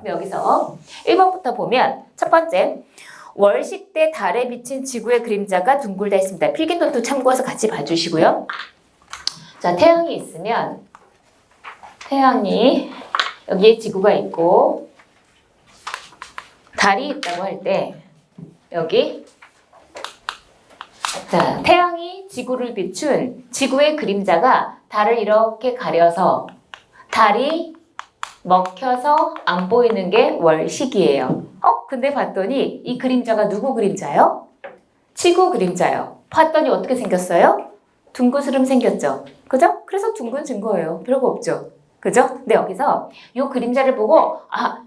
그럼 여기서 1번부터 보면 첫 번째, 월식 때 달에 비친 지구의 그림자가 둥글다 했습니다. 필기노트 참고해서 같이 봐주시고요. 자, 태양이 있으면 태양이 여기에 지구가 있고 달이 있다고 할 때 여기 자, 태양이 지구를 비춘 지구의 그림자가 달을 이렇게 가려서 달이 먹혀서 안 보이는 게 월식이에요. 근데 봤더니 이 그림자가 누구 그림자요? 지구 그림자요. 봤더니 어떻게 생겼어요? 둥그스름 생겼죠. 그죠? 그래서 둥근 거예요. 별거 없죠. 그죠? 근데 여기서 이 그림자를 보고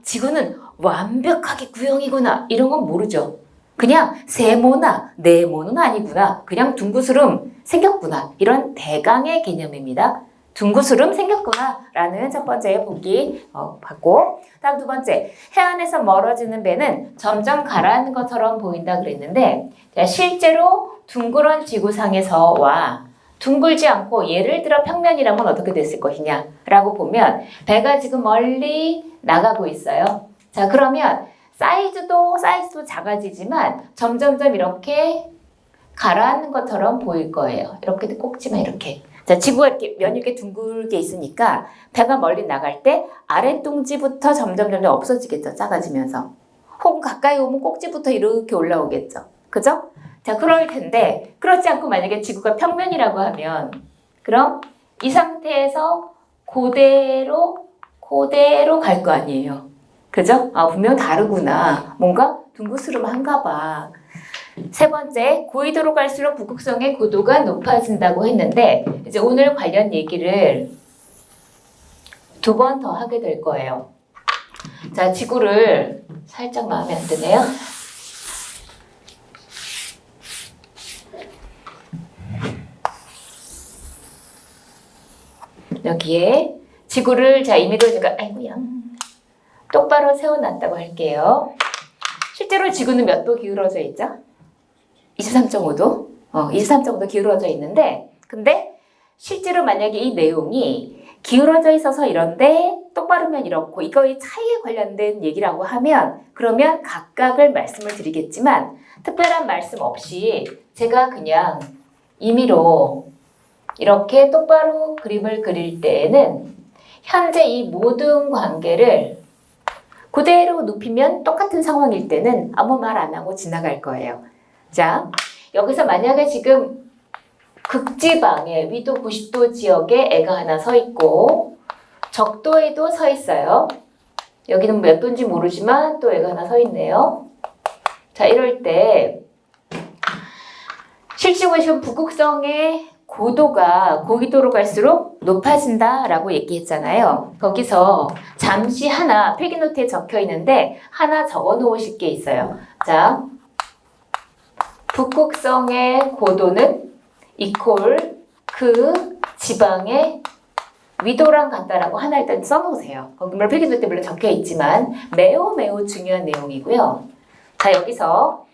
지구는 완벽하게 구형이구나 이런 건 모르죠. 그냥 세모나 네모는 아니구나. 그냥 둥그스름 생겼구나. 이런 대강의 개념입니다. 둥그스름 생겼구나 라는 첫 번째 보기 받고, 다음 두 번째, 해안에서 멀어지는 배는 점점 가라앉는 것처럼 보인다 그랬는데, 실제로 둥그런 지구상에서와 둥글지 않고 예를 들어 평면이라면 어떻게 됐을 것이냐 라고 보면 배가 지금 멀리 나가고 있어요. 자, 그러면 사이즈도 작아지지만 점점점 이렇게 가라앉는 것처럼 보일 거예요. 이렇게 꼭지만 이렇게. 자, 지구가 이렇게 면이 이렇게 둥글게 있으니까 배가 멀리 나갈 때 아랫둥지부터 점점 없어지겠죠. 작아지면서. 혹은 가까이 오면 꼭지부터 이렇게 올라오겠죠. 그죠? 자, 그럴 텐데 그렇지 않고 만약에 지구가 평면이라고 하면 그럼 이 상태에서 그대로 갈 거 아니에요. 그죠? 분명 다르구나. 뭔가 둥그스름한가 봐. 세 번째, 고緯도로 갈수록 북극성의 고도가 높아진다고 했는데 이제 오늘 관련 얘기를 두 번 더 하게 될 거예요. 자, 지구를 살짝 마음에 안 드네요. 여기에 지구를 이미도 제가 똑바로 세워놨다고 할게요. 실제로 지구는 몇 도 기울어져 있죠? 23.5도? 23.5도 기울어져 있는데, 근데 실제로 만약에 이 내용이 기울어져 있어서 이런데 똑바르면 이렇고 이거의 차이에 관련된 얘기라고 하면 그러면 각각을 말씀을 드리겠지만 특별한 말씀 없이 제가 그냥 임의로 이렇게 똑바로 그림을 그릴 때에는 현재 이 모든 관계를 그대로 눕히면 똑같은 상황일 때는 아무 말 안 하고 지나갈 거예요. 자, 여기서 만약에 지금 극지방에 위도 90도 지역에 애가 하나 서 있고 적도에도 서 있어요. 여기는 몇 도인지 모르지만 또 애가 하나 서 있네요. 자, 이럴 때 실제로 지금 북극성의 고도가 고緯도로 갈수록 높아진다라고 얘기했잖아요. 거기서 잠시 하나 필기노트에 적혀 있는데 하나 적어 놓으실 게 있어요. 자, 북극성의 고도는 이퀄 그 지방의 위도랑 같다라고 하나 일단 써놓으세요. 거기 물론 필기노트에 물론 적혀 있지만 매우 중요한 내용이고요. 자, 여기서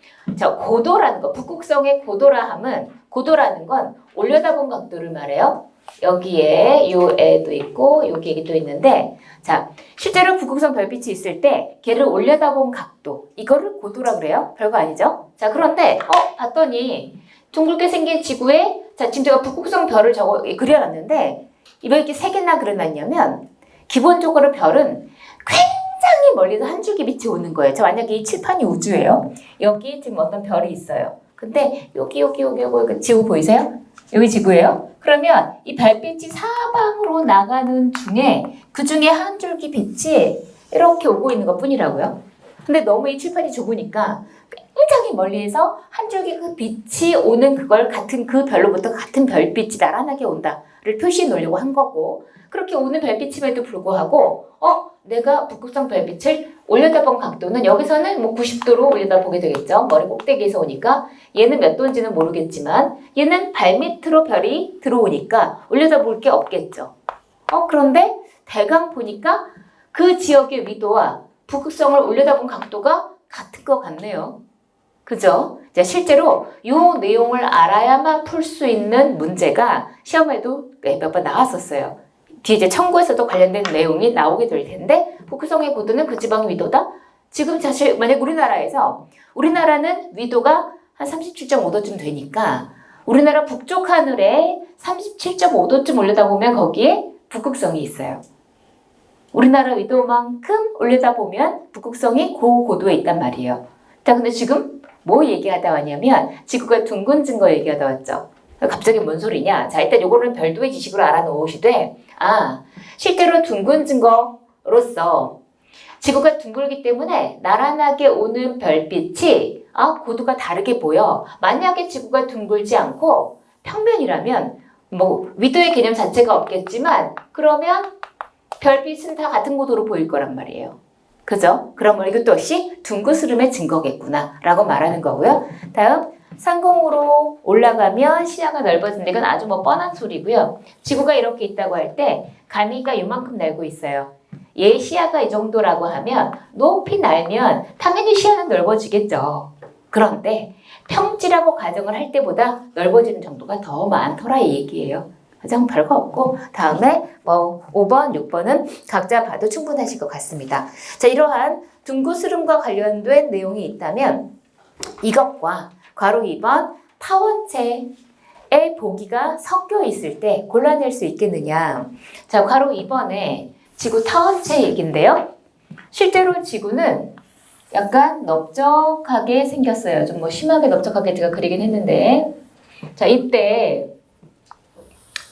고도라는 거, 북극성의 고도라는 건 올려다본 각도를 말해요. 여기에 요 애도 있고 여기 또 있는데, 자, 실제로 북극성 별빛이 있을 때 걔를 올려다본 각도, 이거를 고도라 그래요. 별거 아니죠? 자, 그런데 봤더니 둥글게 생긴 지구에 지금 제가 북극성 별을 그려놨는데 왜 이렇게 세 개나 그려놨냐면 기본적으로 별은 굉장히 멀리서 한 줄기 빛이 오는 거예요. 만약에 이 칠판이 우주예요. 여기 지금 어떤 별이 있어요. 근데 여기 지구 보이세요? 여기 지구예요. 그러면 이 별빛이 사방으로 나가는 중에 그 중에 한 줄기 빛이 이렇게 오고 있는 것 뿐이라고요. 근데 너무 이 칠판이 좁으니까 굉장히 멀리에서 한 줄기 그 빛이 오는 그걸 같은 그 별로부터 같은 별빛이 나란하게 온다를 표시해 놓으려고 한 거고, 그렇게 오는 별빛임에도 불구하고 내가 북극성 별빛을 올려다본 각도는 여기서는 90도로 올려다보게 되겠죠. 머리 꼭대기에서 오니까 얘는 몇 도인지는 모르겠지만 얘는 발밑으로 별이 들어오니까 올려다볼 게 없겠죠. 그런데 대강 보니까 그 지역의 위도와 북극성을 올려다본 각도가 같은 것 같네요. 그죠? 실제로 이 내용을 알아야만 풀 수 있는 문제가 시험에도 몇 번 나왔었어요. 뒤에 이제 청구에서도 관련된 내용이 나오게 될 텐데 북극성의 고도는 그 지방의 위도다. 지금 사실 만약 우리나라는 위도가 한 37.5도쯤 되니까 우리나라 북쪽 하늘에 37.5도쯤 올려다보면 거기에 북극성이 있어요. 우리나라 위도만큼 올려다보면 북극성이 그 고도에 있단 말이에요. 자, 근데 지금 뭐 얘기하다 왔냐면 지구가 둥근 거 얘기하다 왔죠. 갑자기 뭔 소리냐? 자, 일단 요거는 별도의 지식으로 알아놓으시되 실제로 둥근 증거로서 지구가 둥글기 때문에 나란하게 오는 별빛이 고도가 다르게 보여. 만약에 지구가 둥글지 않고 평면이라면 뭐 위도의 개념 자체가 없겠지만 그러면 별빛은 다 같은 고도로 보일 거란 말이에요. 그죠? 그러면 이것도 역시 둥그스름의 증거겠구나 라고 말하는 거고요. 다음 상공으로 올라가면 시야가 넓어진다. 이건 아주 뭐 뻔한 소리고요. 지구가 이렇게 있다고 할 때 가미가 이만큼 날고 있어요. 얘 시야가 이 정도라고 하면 높이 날면 당연히 시야는 넓어지겠죠. 그런데 평지라고 가정을 할 때보다 넓어지는 정도가 더 많더라 이 얘기예요. 가장 별거 없고 다음에 뭐 5번, 6번은 각자 봐도 충분하실 것 같습니다. 자, 이러한 둥그스름과 관련된 내용이 있다면 이것과 괄호 2번 타원체의 보기가 섞여 있을 때 골라낼 수 있겠느냐. 자, 괄호 2번에 지구 타원체 얘기인데요. 실제로 지구는 약간 넓적하게 생겼어요. 좀 뭐 심하게 넓적하게 제가 그리긴 했는데 자, 이때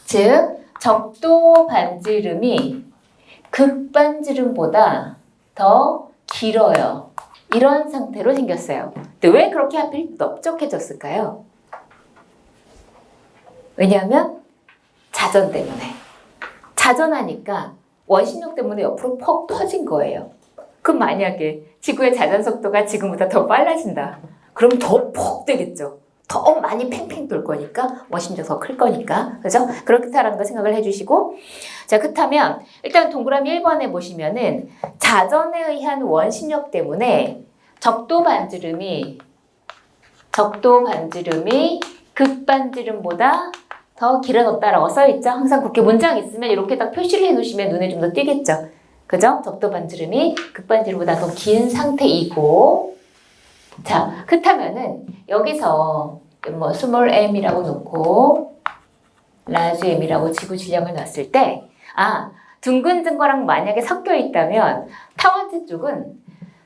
즉 적도 반지름이 극반지름보다 더 길어요. 이런 상태로 생겼어요. 근데 왜 그렇게 하필 넓적해졌을까요? 왜냐하면 자전 때문에. 자전하니까 원심력 때문에 옆으로 퍽 터진 거예요. 그럼 만약에 지구의 자전 속도가 지금보다 더 빨라진다. 그럼 더 퍽 되겠죠. 더 많이 팽팽 돌 거니까 원심력 더 클 거니까. 그죠? 그렇다라는 거 생각을 해주시고 자, 그렇다면 일단 동그라미 1번에 보시면은 자전에 의한 원심력 때문에 적도 반지름이 극반지름보다 더 길어졌다라고 써있죠. 항상 그렇게 문장 있으면 이렇게 딱 표시를 해놓으시면 눈에 좀 더 띄겠죠. 그죠? 적도 반지름이 극반지름보다 더 긴 상태이고 자, 그렇다면은 여기서 뭐 스몰 m이라고 놓고 라지 m이라고 지구 질량을 놨을 때 둥근 증거랑 만약에 섞여 있다면 타원체 쪽은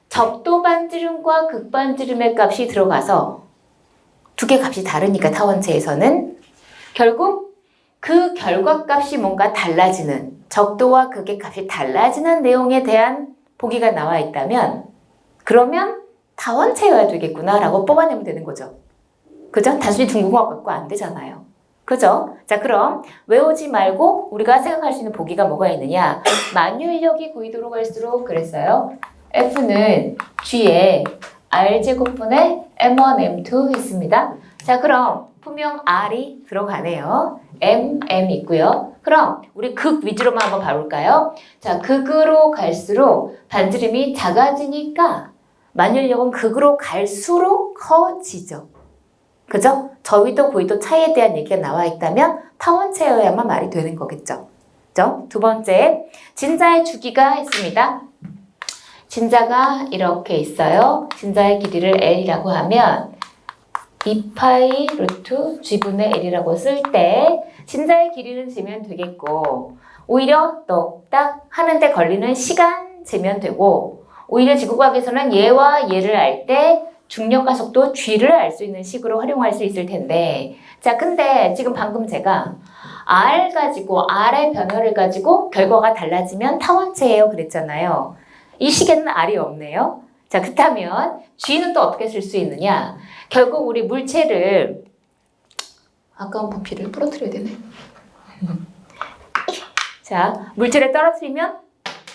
적도 반지름과 극반지름의 값이 들어가서 두 개 값이 다르니까 타원체에서는 결국 그 결과값이 뭔가 달라지는 적도와 극의 값이 달라지는 내용에 대한 보기가 나와 있다면 그러면 타원체여야 되겠구나 라고 뽑아내면 되는 거죠. 그죠? 단순히 둥근 것 갖고 안 되잖아요. 그죠? 자, 그럼 외우지 말고 우리가 생각할 수 있는 보기가 뭐가 있느냐. 만유인력이 고위도로 갈수록 그랬어요. F는 G에 R제곱분의 M1, M2 했습니다. 자, 그럼 분명 R이 들어가네요. M 있고요. 그럼 우리 극 위주로만 한번 봐볼까요? 자, 극으로 갈수록 반지름이 작아지니까 만유인력은 극으로 갈수록 커지죠. 그죠? 저위도 고위도 차이에 대한 얘기가 나와 있다면 타원체여야만 말이 되는 거겠죠. 그죠? 두 번째, 진자의 주기가 있습니다. 진자가 이렇게 있어요. 진자의 길이를 L이라고 하면 2파이 루트 G분의 L이라고 쓸 때 진자의 길이는 재면 되겠고 오히려 똑딱 하는데 걸리는 시간 재면 되고 오히려 지구과학에서는 얘와 얘를 알 때 중력과 속도 G를 알 수 있는 식으로 활용할 수 있을 텐데 자, 근데 지금 방금 제가 R 가지고 R의 변화를 가지고 결과가 달라지면 타원체예요 그랬잖아요. 이 식에는 R이 없네요. 자, 그렇다면 G는 또 어떻게 쓸 수 있느냐? 결국 우리 물체를 아까운 부피를 부러뜨려야 되네. 자, 물체를 떨어뜨리면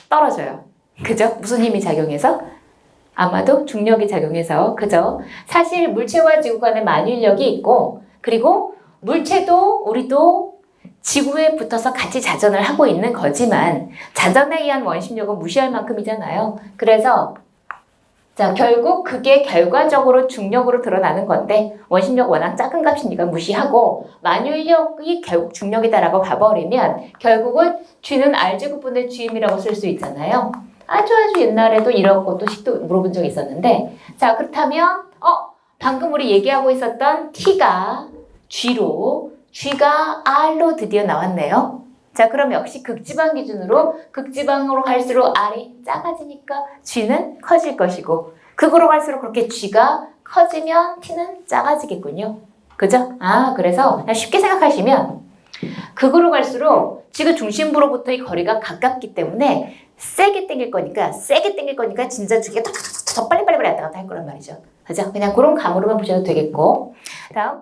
떨어져요. 그죠? 무슨 힘이 작용해서? 아마도 중력이 작용해서. 그죠? 사실 물체와 지구 간에 만유인력이 있고 그리고 물체도 우리도 지구에 붙어서 같이 자전을 하고 있는 거지만 자전에 의한 원심력은 무시할 만큼이잖아요. 그래서 자, 결국 그게 결과적으로 중력으로 드러나는 건데 원심력 워낙 작은 값이니까 무시하고 만유인력이 결국 중력이다라고 봐버리면 결국은 G는 R제곱분의 GM이라고 쓸 수 있잖아요. 아주 옛날에도 이런 것도 식도 물어본 적이 있었는데 자, 그렇다면 방금 우리 얘기하고 있었던 T가 G로 G가 R로 드디어 나왔네요. 자, 그럼 역시 극지방 기준으로 극지방으로 갈수록 R이 작아지니까 G는 커질 것이고 극으로 갈수록 그렇게 G가 커지면 T는 작아지겠군요. 그죠? 그래서 그냥 쉽게 생각하시면 극으로 갈수록 지구 중심부로부터의 거리가 가깝기 때문에 세게 당길 거니까 진짜 주기가 더 빨리 왔다 갔다 할 거란 말이죠. 그죠? 그냥 그런 감으로만 보셔도 되겠고 다음